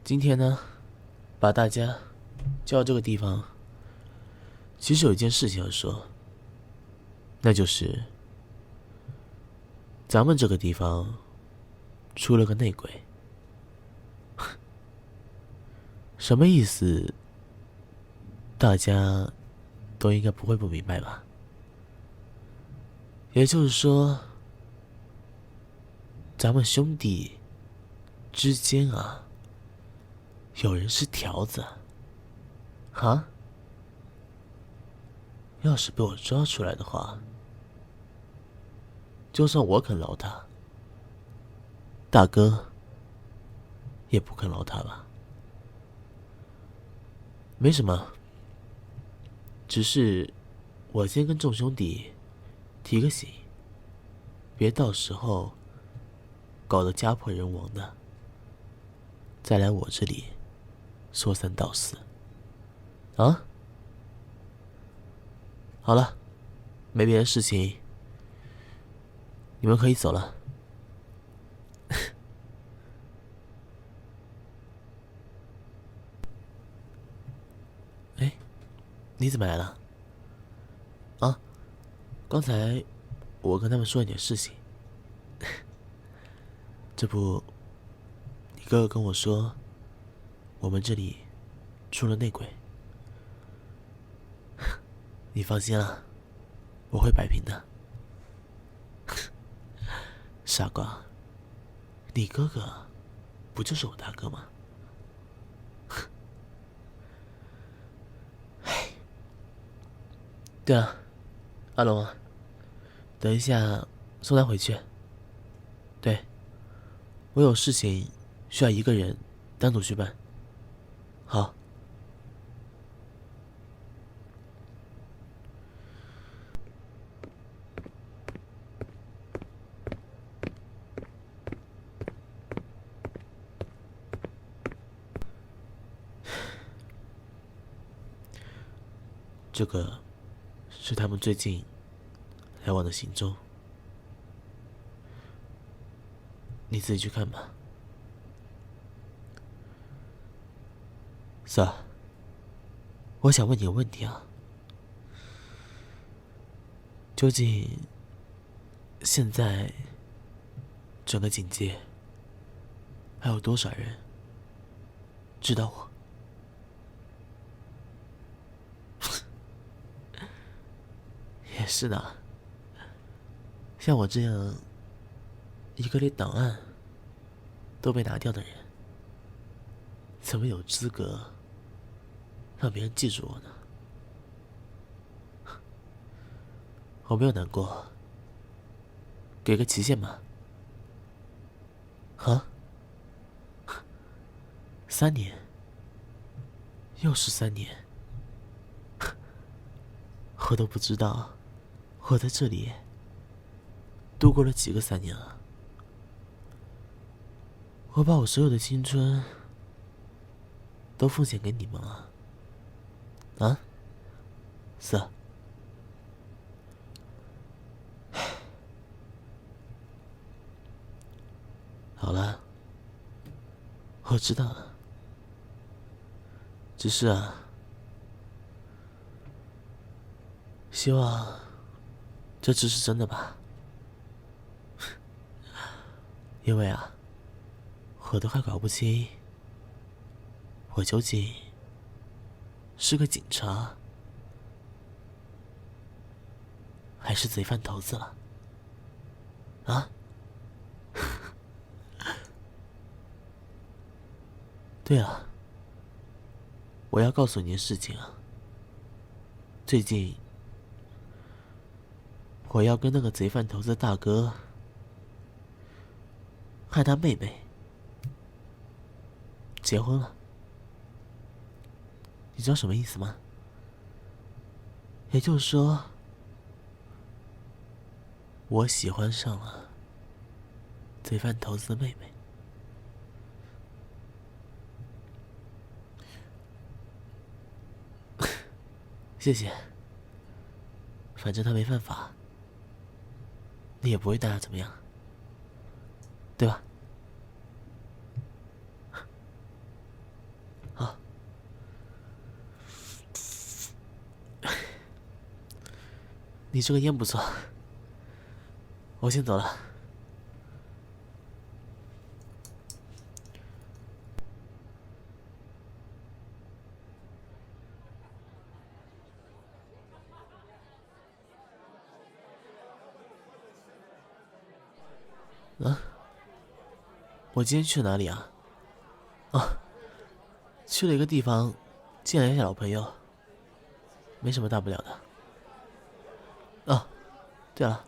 今天呢，把大家叫到这个地方，其实有一件事情要说，那就是咱们这个地方出了个内鬼。什么意思？大家都应该不会不明白吧？也就是说，咱们兄弟之间啊，有人是条子啊！要是被我抓出来的话，就算我肯饶他，大哥也不肯饶他吧？没什么，只是我先跟众兄弟提个醒，别到时候搞得家破人亡的，再来我这里说三道四啊！好了，没别的事情，你们可以走了。哎，你怎么来了？啊，刚才我跟他们说一点事情，这不，你哥哥跟我说，我们这里出了内鬼。你放心啦，我会摆平的。傻瓜，你哥哥不就是我大哥吗？对啊，阿龙啊，等一下送他回去。对，我有事情需要一个人单独去办。好，这个是他们最近来往的行踪，你自己去看吧。Sir，我想问你个问题啊，究竟现在整个警界还有多少人知道我？也是的，像我这样一个连档案都被拿掉的人，怎么有资格让别人记住我呢？我没有难过，给个期限吧。啊，3年，又是3年，我都不知道我在这里度过了几个3年了。我把我所有的青春都奉献给你们了，啊，Sir。好了，我知道了。只是啊，希望这只是真的吧。因为啊，我都快搞不清我究竟是个警察还是贼饭头子了。啊？对了，我要告诉你件事情啊。最近我要跟那个贼饭头子大哥和他妹妹结婚了。你知道什么意思吗？也就是说，我喜欢上了贼饭头子的妹妹。谢谢，反正他没犯法，你也不会对他怎么样，对吧？你这个烟不错，我先走了。我今天去了哪里啊？去了一个地方，见了一下老朋友，没什么大不了的。对了，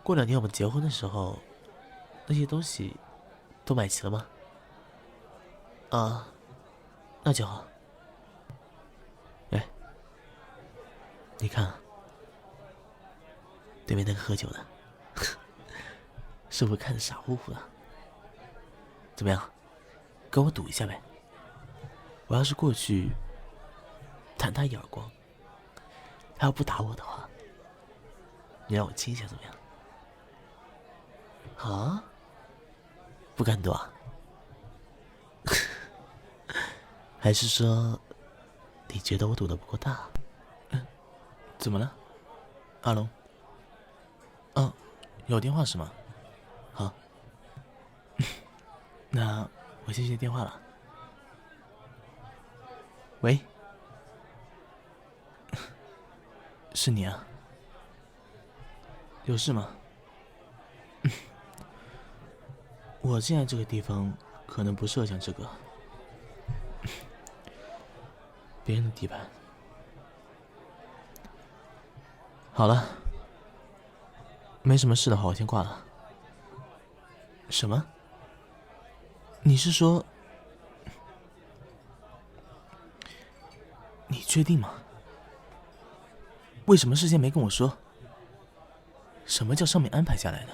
过2天我们结婚的时候，那些东西都买齐了吗？那就好。哎，你看啊，对面那个喝酒的，是不是看着傻乎乎的？怎么样，跟我赌一下呗？我要是过去弹他一耳光，他要不打我的话，你让我亲一下怎么样？啊？不敢赌啊？还是说你觉得我赌的不够大？怎么了，阿龙？有电话是吗？好，那我先接电话了。喂，是你啊？有事吗？我现在这个地方可能不适合讲这个，别人的地盘。好了，没什么事的话，我先挂了。什么？你是说？你确定吗？为什么事先没跟我说？什么叫上面安排下来的？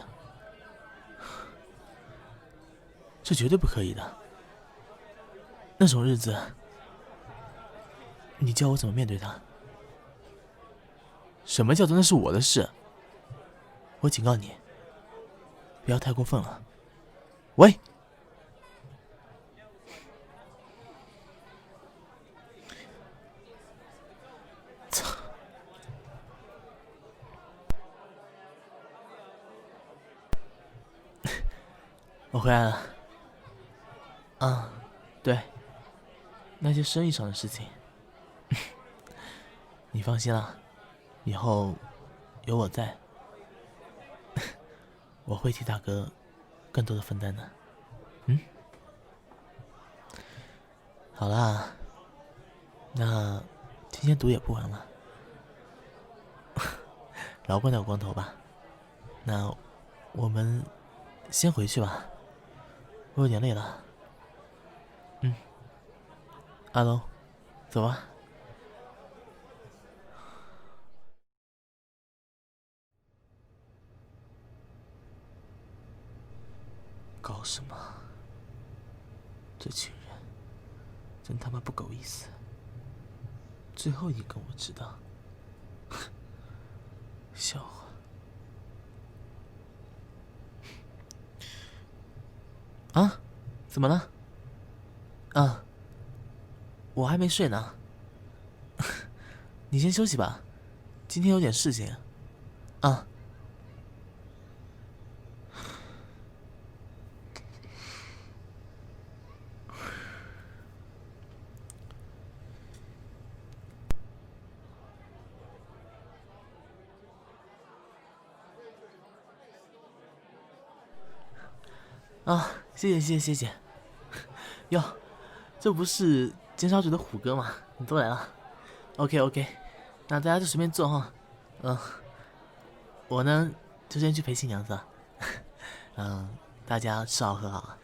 这绝对不可以的。那种日子，你叫我怎么面对他？什么叫做那是我的事？我警告你，不要太过分了。喂！操！我回来了。对，那些生意上的事情，你放心啦，以后有我在，我会替大哥更多的分担的。好啦，那今天赌也不玩了，饶过那个光头吧。那我们先回去吧，我有点累了。阿龙，走吧。搞什么？这群人真他妈不够意思！最后一个我知道，笑话。怎么了？我还没睡呢。你先休息吧，今天有点事情。谢谢。哟，这不是尖沙咀的虎哥吗？你都来了。OK，那大家就随便坐哈。我呢就先去陪新娘子。大家吃好喝好啊。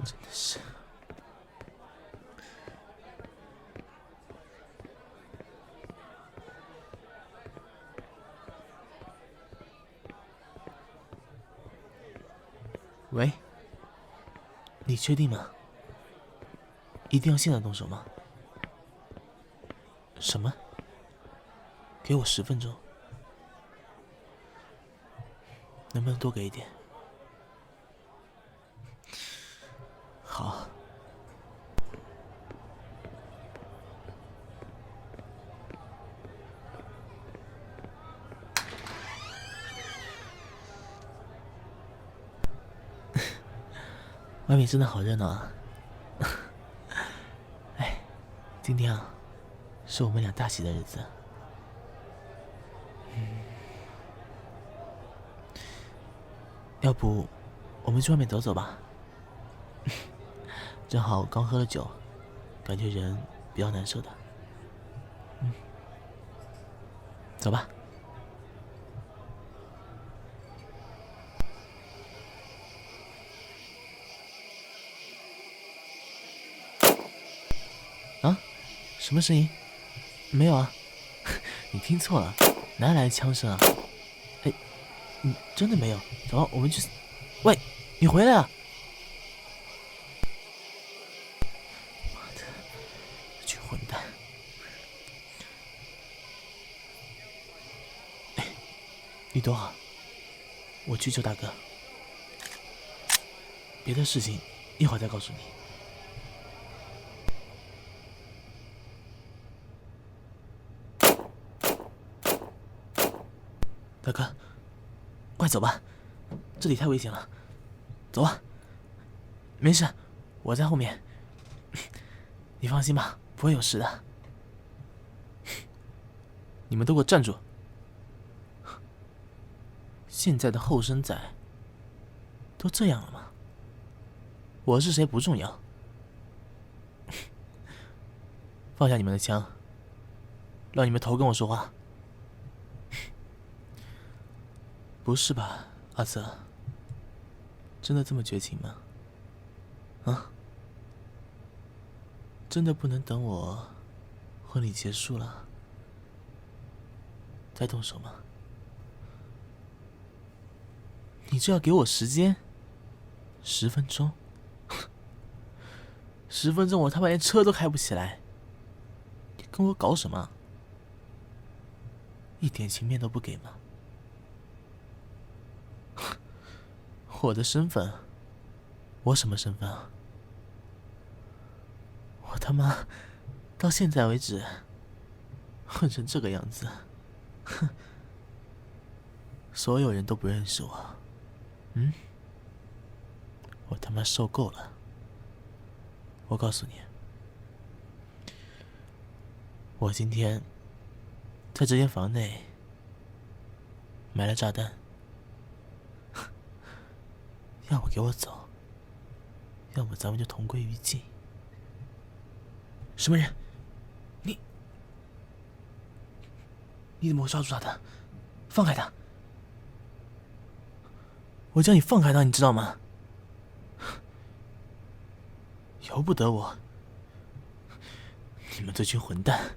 真的是。喂，你确定吗？一定要现在动手吗？什么？给我10分钟，能不能多给一点？好。外面真的好热闹啊！哎，今天啊，是我们俩大喜的日子。要不我们去外面走走吧？正好刚喝了酒，感觉人比较难受的。走吧。啊？什么声音？没有啊，你听错了，哪来的枪声啊？哎，真的没有。走，我们去。喂，你回来啊！妈的，这群混蛋！哎，你等好，我去救大哥。别的事情一会儿再告诉你。大哥，快走吧，这里太危险了。走啊，没事，我在后面。你放心吧，不会有事的。你们都给我站住！现在的后生仔都这样了吗？我是谁不重要，放下你们的枪，让你们头跟我说话。不是吧，阿瑟？真的这么绝情吗？啊？真的不能等我婚礼结束了再动手吗？你这要给我时间？10分钟？10分钟我他妈连车都开不起来，你跟我搞什么？一点情面都不给吗？我的身份，我什么身份啊？我他妈到现在为止混成这个样子，哼，所有人都不认识我。我他妈受够了。我告诉你，我今天在这间房内埋了炸弹，要么给我走，要么咱们就同归于尽。什么人？你怎么会抓住他的？放开他！我叫你放开他，你知道吗？由不得我！你们这群混蛋，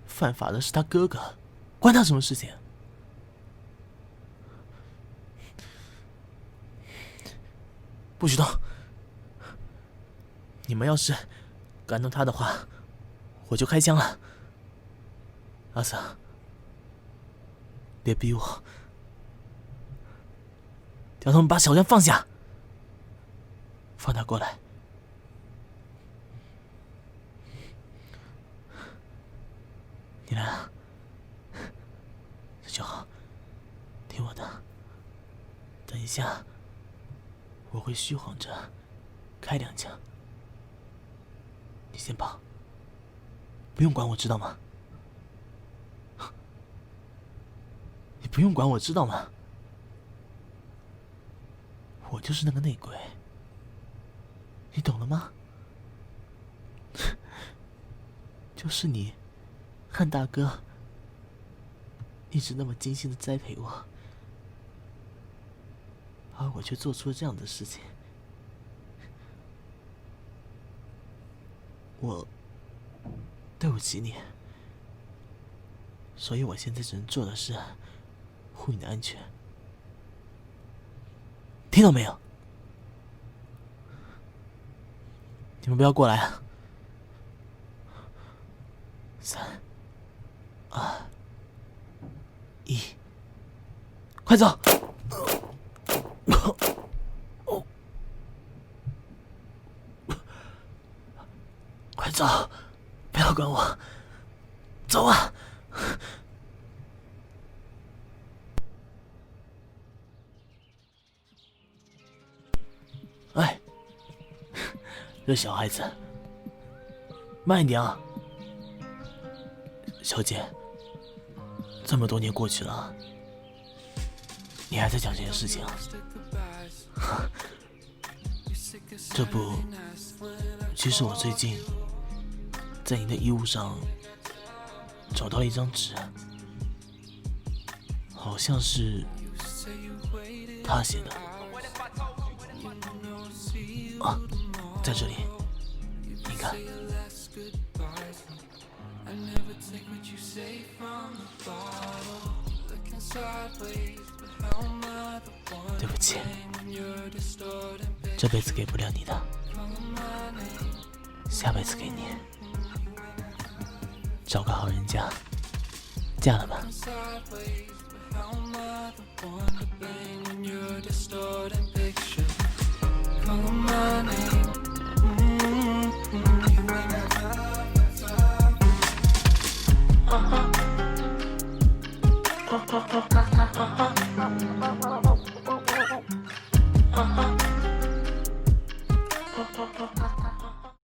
犯法的是他哥哥，关他什么事情？不许动！你们要是敢动他的话，我就开枪了。阿瑟，别逼我！叫他们把小江放下，放他过来。你来啊，这就好，听我的。等一下，我会虚晃着开2枪，你先跑，不用管我，知道吗？你不用管我，知道吗？我就是那个内鬼，你懂了吗？就是你和大哥一直那么精心的栽培我，而我却做出了这样的事情。我对不起你，所以我现在只能做的是护你的安全，听到没有？你们不要过来啊！3、2、1，快走！快走！不要管我，走啊！哎，这小孩子，慢一点啊！小姐，这么多年过去了，你还在讲这件事情啊？这不，其实我最近在你的衣物上找到了一张纸，好像是他写的啊，在这里，你看。对不起，这辈子给不了你的，下辈子给你。找个好人家，嫁了吧。